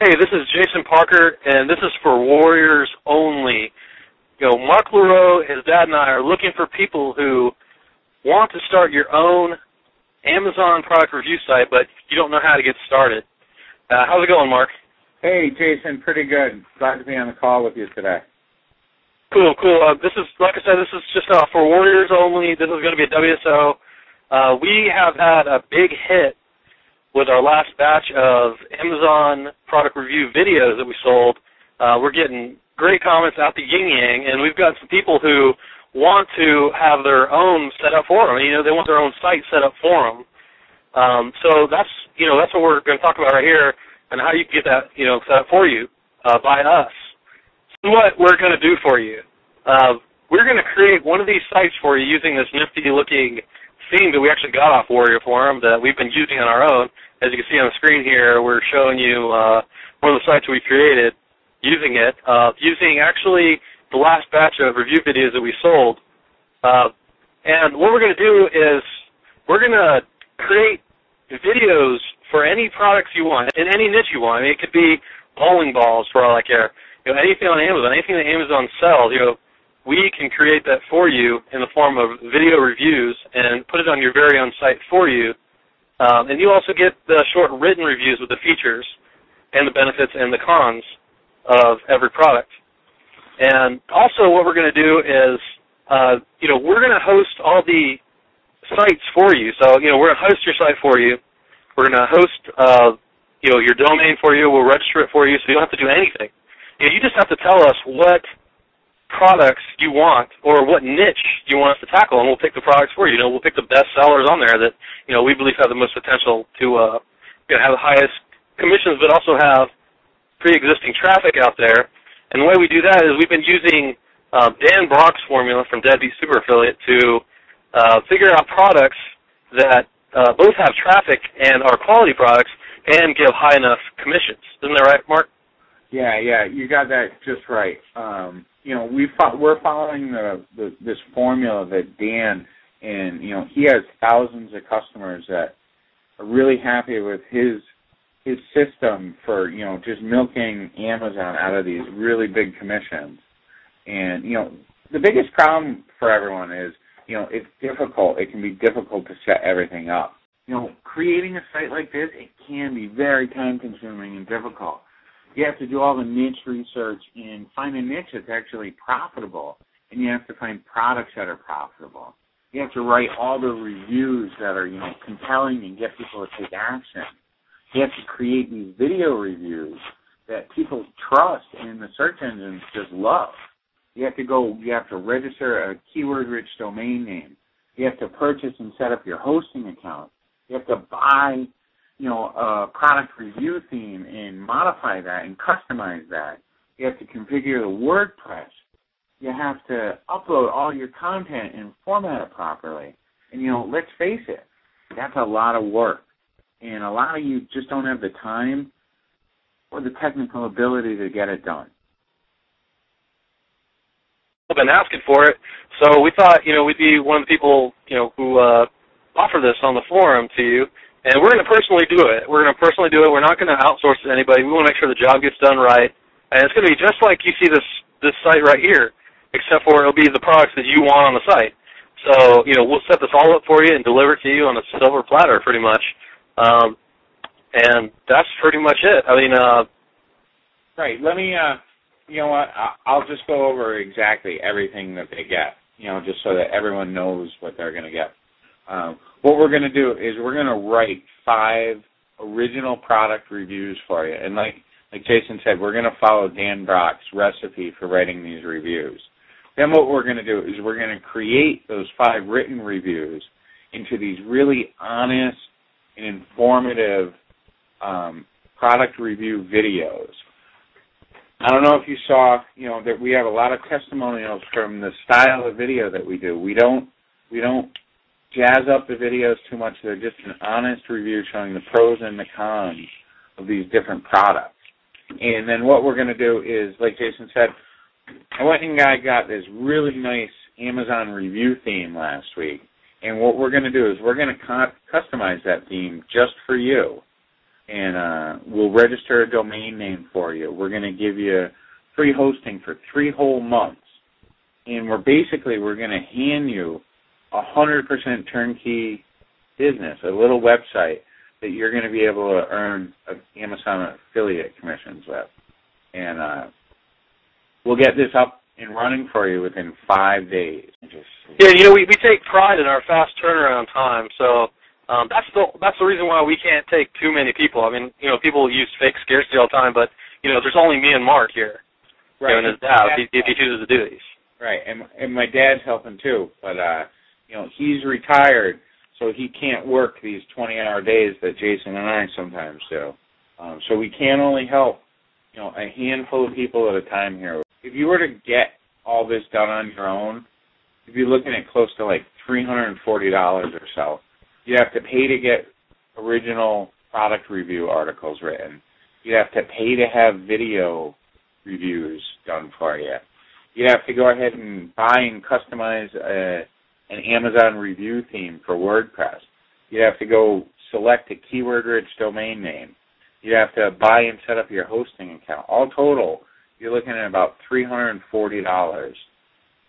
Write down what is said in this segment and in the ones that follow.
Hey, this is Jason Parker, and this is for Warriors Only. Mark Leroux, his dad, and I are looking for people who want to start your own Amazon product review site, but you don't know how to get started. How's it going, Mark? Hey, Jason, pretty good. Glad to be on the call with you today. Cool. This is, like I said, this is just for Warriors Only. This is going to be a WSO. We have had a big hit with our last batch of Amazon product review videos that we sold. We're getting great comments out the yin-yang, and we've got some people who want to have their own set up for them. They want their own site set up for them. So that's what we're going to talk about right here, and how you can get that, set up for you by us. So what we're going to do for you, we're going to create one of these sites for you using this nifty-looking theme that we actually got off Warrior Forum that we've been using on our own. As you can see on the screen here, we're showing you one of the sites we created using it, using actually the last batch of review videos that we sold. And what we're going to do is we're going to create videos for any products you want, in any niche you want. It could be bowling balls for all I care. Anything on Amazon, anything that Amazon sells, we can create that for you in the form of video reviews and put it on your very own site for you. And you also get the short written reviews with the features and the benefits and the cons of every product. And also what we're going to do is, we're going to host all the sites for you. So, we're going to host your site for you. We're going to host, your domain for you. We'll register it for you, so you don't have to do anything. You just have to tell us what products you want or what niche you want us to tackle, and we'll pick the products for you. We'll pick the best sellers on there that, we believe have the most potential to have the highest commissions, but also have pre-existing traffic out there. And the way we do that is we've been using Dan Brock's formula from Deadbeat Super Affiliate to figure out products that both have traffic and are quality products and give high enough commissions. Isn't that right, Mark? Yeah, you got that just right. We're following this formula that Dan, and he has thousands of customers that are really happy with his system for just milking Amazon out of these really big commissions. And the biggest problem for everyone is it's difficult. It can be difficult to set everything up. Creating a site like this, it can be very time consuming and difficult. You have to do all the niche research and find a niche that's actually profitable, and you have to find products that are profitable. You have to write all the reviews that are, compelling and get people to take action. You have to create these video reviews that people trust and the search engines just love. You have to register a keyword-rich domain name. You have to purchase and set up your hosting account. You have to buy a product review theme and modify that and customize that. You have to configure the WordPress. You have to upload all your content and format it properly. And, let's face it, that's a lot of work. And a lot of you just don't have the time or the technical ability to get it done. I've been asking for it, so we thought, we'd be one of the people, who offer this on the forum to you. And we're going to personally do it. We're going to personally do it. We're not going to outsource it to anybody. We want to make sure the job gets done right. And it's going to be just like you see this site right here, except for it'll be the products that you want on the site. So, we'll set this all up for you and deliver it to you on a silver platter pretty much. And that's pretty much it. Right. Let me, I'll just go over exactly everything that they get, just so that everyone knows what they're going to get. What we're going to do is we're going to write 5 original product reviews for you. And like Jason said, we're going to follow Dan Brock's recipe for writing these reviews. Then what we're going to do is we're going to create those 5 written reviews into these really honest and informative product review videos. I don't know if you saw, that we have a lot of testimonials from the style of video that we do. We don't jazz up the videos too much. They're just an honest review showing the pros and the cons of these different products. And then what we're going to do is, like Jason said, I went and I got this really nice Amazon review theme last week. And what we're going to do is we're going to customize that theme just for you. and we'll register a domain name for you. We're going to give you free hosting for 3 whole months, and we're going to hand you 100% turnkey business, a little website that you're going to be able to earn Amazon affiliate commissions with. And we'll get this up and running for you within 5 days. Yeah, you know, we take pride in our fast turnaround time, so that's the reason why we can't take too many people. I mean, you know, people use fake scarcity all the time, but, you know, there's only me and Mark here. Right. You know, and his dad, if he chooses to do these. Right, and my dad's helping too, but, you know, he's retired, so he can't work these 20-hour days that Jason and I sometimes do. So we can only help, you know, a handful of people at a time here. If you were to get all this done on your own, you'd be looking at close to like $340 or so. You'd have to pay to get original product review articles written. You'd have to pay to have video reviews done for you. You'd have to go ahead and buy and customize an Amazon review theme for WordPress. You'd have to go select a keyword-rich domain name. You'd have to buy and set up your hosting account. All total, you're looking at about $340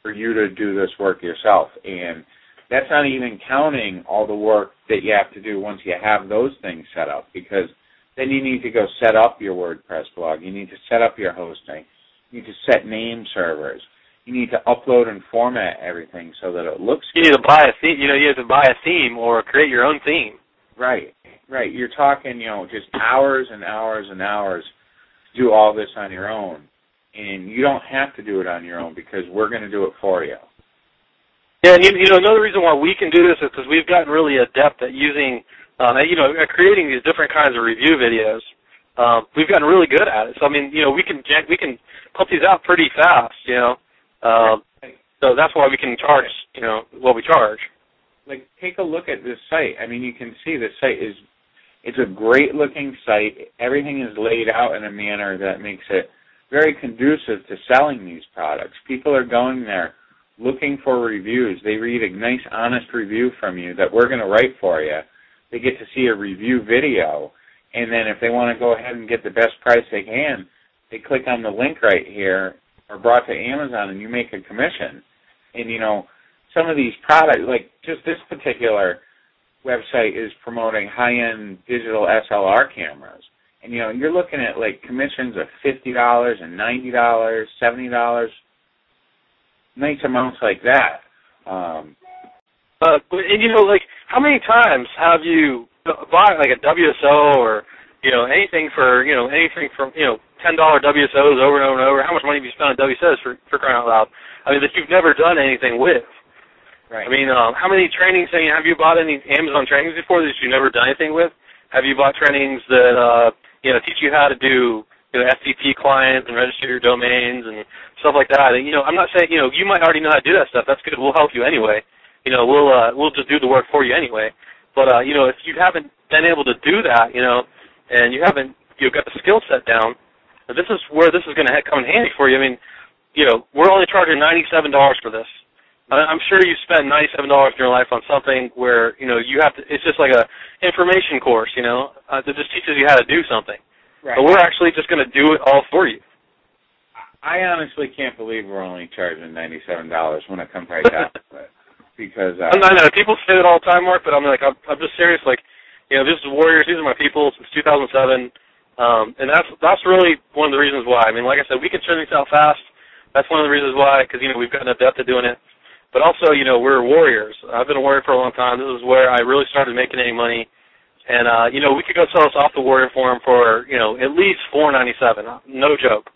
for you to do this work yourself. And that's not even counting all the work that you have to do once you have those things set up, because then you need to go set up your WordPress blog. You need to set up your hosting. You need to set name servers. You need to upload and format everything so that it looks good. You need to buy a theme. You know, you have to buy a theme or create your own theme. Right. You're talking, you know, just hours and hours and hours to do all this on your own. And you don't have to do it on your own because we're going to do it for you. Yeah, and you know, another reason why we can do this is because we've gotten really adept at using, you know, at creating these different kinds of review videos. We've gotten really good at it. So I mean, you know, we can pump these out pretty fast. You know, so that's why we can charge, you know, what we charge. Like, take a look at this site. I mean, you can see the site it's a great looking site. Everything is laid out in a manner that makes it very conducive to selling these products. People are going there looking for reviews. They read a nice, honest review from you that we're going to write for you. They get to see a review video, and then if they want to go ahead and get the best price they can, they click on the link right here, or brought to Amazon, and you make a commission. And, you know, some of these products, like just this particular website is promoting high-end digital SLR cameras. And, you know, you're looking at, like, commissions of $50 and $90, $70, nice amounts like that. And, you know, like, how many times have you bought, like, a WSO or, you know, anything from, you know, $10 WSOs over and over and over? How much money have you spent on WSOs for crying out loud? I mean, that you've never done anything with. Right. I mean, how many trainings, have you bought any Amazon trainings before that you've never done anything with? Have you bought trainings that, you know, teach you how to do, you know, FTP clients and register your domains and stuff like that? And, you know, I'm not saying, you know, you might already know how to do that stuff. That's good. We'll help you anyway. You know, we'll just do the work for you anyway. But, you know, if you haven't been able to do that, you know, and you've got the skill set down, this is where this is going to come in handy for you. I mean, you know, we're only charging $97 for this. I'm sure you spend $97 in your life on something where, you know, you have to, it's just like a information course, you know, that just teaches you how to do something. Right. But we're actually just going to do it all for you. I honestly can't believe we're only charging $97 when it comes right down to it. Because I know people say that all the time, Mark, but I'm like, I'm just serious. Like, you know, this is Warriors. These are my people since 2007, and that's really one of the reasons why. I mean, like I said, we can turn things out fast. That's one of the reasons why, because, you know, we've gotten adept at doing it. But also, you know, we're warriors. I've been a warrior for a long time. This is where I really started making any money. And, you know, we could go sell this off the Warrior Forum for, you know, at least $4.97. No joke.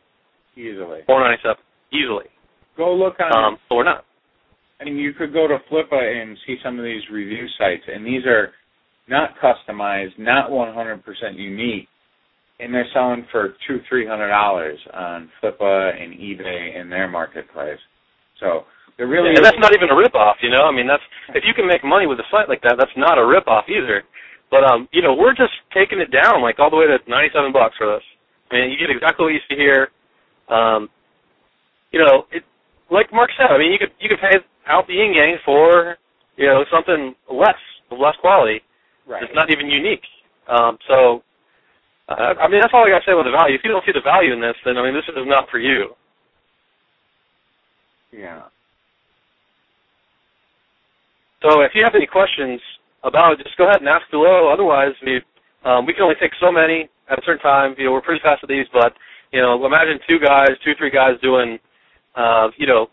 Easily. $4.97. Easily. Go look on... So we're not. I mean, you could go to Flippa and see some of these review sites, and these are not customized, not 100% unique, and they're selling for $200-$300 on Flippa and eBay and their marketplace. So... Really and that's not even a rip-off, you know? I mean, that's if you can make money with a site like that, that's not a rip-off either. But, you know, we're just taking it down, like, all the way to $97 for this. I mean, you get exactly what you see here. You know, like Mark said, I mean, you could pay out the yin-yang for, you know, something less quality. Right. It's not even unique. So, I mean, that's all I got to say about the value. If you don't see the value in this, then, I mean, this is not for you. Yeah. So if you have any questions about it, just go ahead and ask below. Otherwise, we can only take so many at a certain time. You know, we're pretty fast at these, but, you know, imagine 2, 3 guys doing, you know,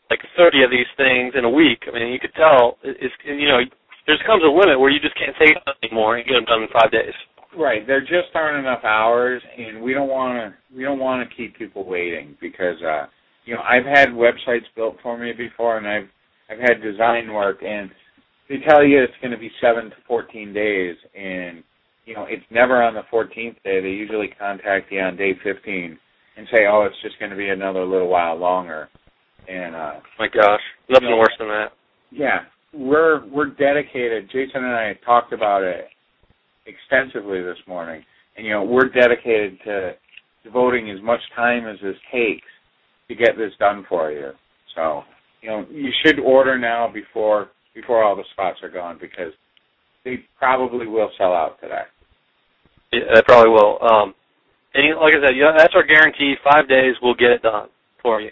like 30 of these things in a week. I mean, you could tell, you know, there comes a limit where you just can't take it anymore and get them done in 5 days. Right. There just aren't enough hours, and we don't want to keep people waiting because, you know, I've had websites built for me before, and I've had design work, and they tell you it's going to be 7 to 14 days, and, you know, it's never on the 14th day. They usually contact you on day 15 and say, oh, it's just going to be another little while longer. And my gosh, nothing worse than that. Yeah, we're dedicated. Jason and I talked about it extensively this morning, and, you know, we're dedicated to devoting as much time as this takes to get this done for you. So, you know, you should order now before all the spots are gone because they probably will sell out today. Yeah, they probably will. And like I said, you know, that's our guarantee. 5 days, we'll get it done for you.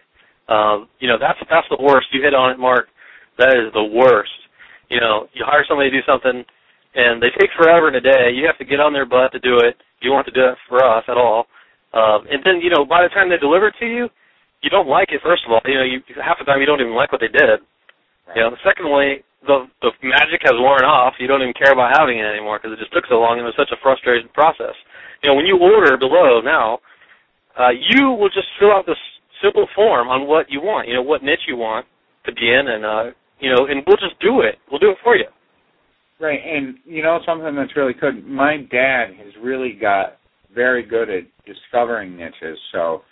You know, that's the worst. You hit on it, Mark. That is the worst. You know, you hire somebody to do something, and they take forever in a day. You have to get on their butt to do it. You don't have to do it for us at all. And then, you know, by the time they deliver it to you, you don't like it, first of all. You know, half the time you don't even like what they did. Right. You know, secondly, the magic has worn off. You don't even care about having it anymore because it just took so long and it was such a frustrating process. You know, when you order below now, you will just fill out this simple form on what you want, you know, what niche you want to be in, and, you know, and we'll just do it. We'll do it for you. Right, and, you know, something that's really good, my dad has really got very good at discovering niches, so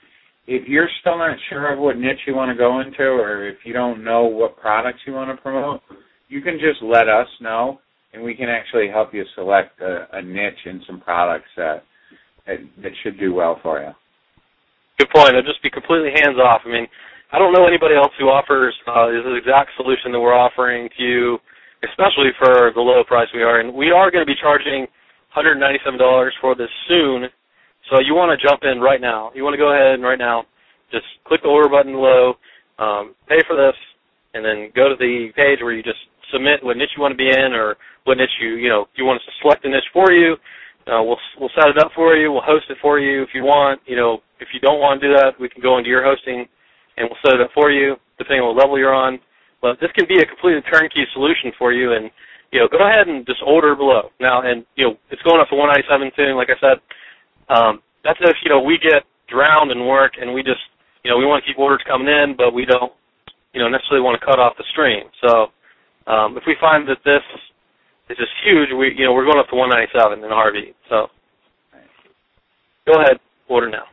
if you're still not sure of what niche you want to go into or if you don't know what products you want to promote, you can just let us know, and we can actually help you select a niche and some products that should do well for you. Good point. It'll just be completely hands-off. I mean, I don't know anybody else who offers this exact solution that we're offering to you, especially for the low price we are. And we are going to be charging $197 for this soon, so you want to jump in right now. You want to go ahead and right now just click the order button below, pay for this, and then go to the page where you just submit what niche you want to be in or what niche you want us to select a niche for you. We'll set it up for you. We'll host it for you if you want. You know, if you don't want to do that, we can go into your hosting and we'll set it up for you, depending on what level you're on. But this can be a completely turnkey solution for you, and, you know, go ahead and just order below. Now, and, you know, it's going up to $197 soon, like I said. That's if, you know, we get drowned in work and we just, you know, we want to keep orders coming in, but we don't, you know, necessarily want to cut off the stream. So if we find that this is just huge, we're going up to $197 in a heartbeat. So go ahead, order now.